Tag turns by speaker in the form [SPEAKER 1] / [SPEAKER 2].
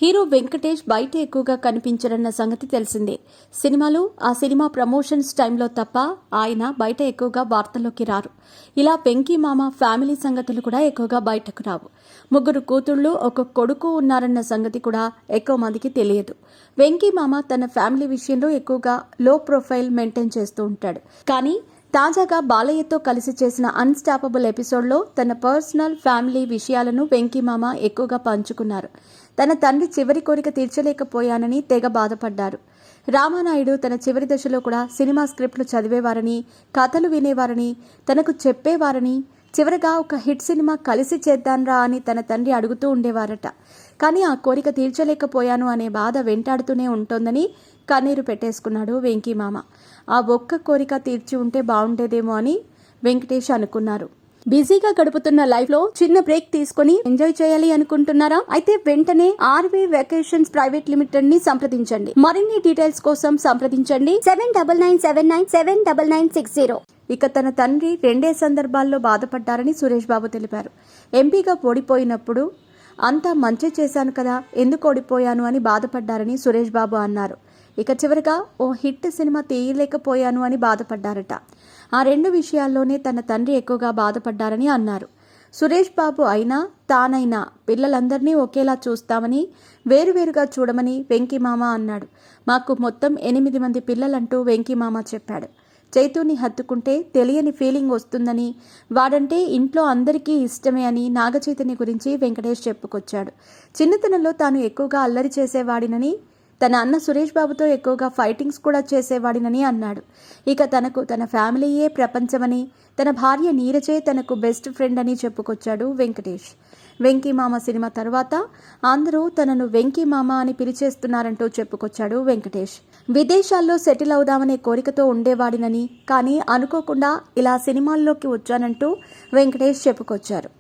[SPEAKER 1] Hero Venkatesh బయట ఎక్కువగా కనిపించరన్న సంగతి తెలిసిందే. సినిమాలు, ఆ సినిమా ప్రమోషన్స్ టైంలో తప్ప ఆయన బయట ఎక్కువగా వార్తల్లోకి రారు. ఇలా వెంకీ మామ ఫ్యామిలీ సంగతులు కూడా ఎక్కువగా బయటకు రావు. 3 కూతుళ్లు, 1 కొడుకు ఉన్నారన్న సంగతి కూడా ఎక్కువ మందికి తెలియదు. వెంకీ మామ తన ఫ్యామిలీ విషయంలో ఎక్కువగా లో ప్రొఫైల్ మెయింటైన్ చేస్తూ ఉంటాడు. కానీ తాజాగా బాలయ్యతో కలిసి చేసిన అన్స్టాపబుల్ ఎపిసోడ్లో తన పర్సనల్ ఫ్యామిలీ విషయాలను వెంకీ మామ ఎక్కువగా పంచుకున్నారు. తన తండ్రి చివరి కోరిక తీర్చలేకపోయానని తెగ బాధపడ్డారు. రామానాయుడు తన చివరి దశలో కూడా సినిమా స్క్రిప్ట్లు చదివేవారని, కథలు వినేవారని, తనకు చెప్పేవారని, చివరగా ఒక హిట్ సినిమా కలిసి చేద్దాన్రా అని తన తండ్రి అడుగుతూ ఉండేవారట. కానీ ఆ కోరిక తీర్చలేకపోయాను అనే బాధ వెంటాడుతూనే ఉంటోందని కన్నీరు పెట్టేసుకున్నాడు వెంకీ మామ. ఆ ఒక్క కోరిక తీర్చి ఉంటే బాగుండేదేమో అని వెంకటేష్ అనుకున్నారు. బిజీగా గడుపుతున్న లైఫ్ లో చిన్న బ్రేక్ తీసుకుని ఎంజాయ్ చేయాలి అనుకుంటున్నారా? అయితే వెంటనే ఆర్వే వెకేషన్స్ ప్రైవేట్ లిమిటెడ్ ని సంప్రదించండి. మరిన్ని డీటెయిల్స్ కోసం సంప్రదించండి 7997979960. ఇక తన తండ్రి 2 సందర్భాల్లో బాధపడ్డారని సురేష్ బాబు తెలిపారు. ఎంపీగా ఓడిపోయినప్పుడు అంతా మంచి చేశాను కదా, ఎందుకు ఓడిపోయాను అని బాధపడ్డారని సురేష్ బాబు అన్నారు. ఇక చివరిగా ఓ హిట్ సినిమా తీయలేకపోయాను అని బాధపడ్డారట. ఆ 2 విషయాల్లోనే తన తండ్రి ఎక్కువగా బాధపడ్డారని అన్నారు. సురేష్ బాబు అయినా తానైనా పిల్లలందరినీ ఒకేలా చూస్తామని, వేరువేరుగా చూడమని వెంకీ మామ అన్నాడు. మాకు మొత్తం 8 మంది పిల్లలంటూ వెంకీ మామ చెప్పాడు. చైతూని హత్తుకుంటే తెలియని ఫీలింగ్ వస్తుందని, వాడంటే ఇంట్లో అందరికీ ఇష్టమే అని నాగచైతన్య గురించి వెంకటేష్ చెప్పుకొచ్చాడు. చిన్నతనంలో తాను ఎక్కువగా అల్లరి చేసేవాడినని, తన అన్న సురేష్ బాబుతో ఎక్కువగా ఫైటింగ్స్ కూడా చేసేవాడినని అన్నాడు. ఇక తనకు తన ఫ్యామిలీయే ప్రపంచమని, తన భార్య నీరజే తనకు బెస్ట్ ఫ్రెండ్ అని చెప్పుకొచ్చాడు వెంకటేష్. వెంకీ మామ సినిమా తర్వాత అందరూ తనను వెంకీ మామ అని పిలిచేస్తున్నారంటూ చెప్పుకొచ్చాడు వెంకటేష్. విదేశాల్లో సెటిల్ అవుదామనే కోరికతో ఉండేవాడినని, కానీ అనుకోకుండా ఇలా సినిమాల్లోకి వచ్చానంటూ వెంకటేష్ చెప్పుకొచ్చారు.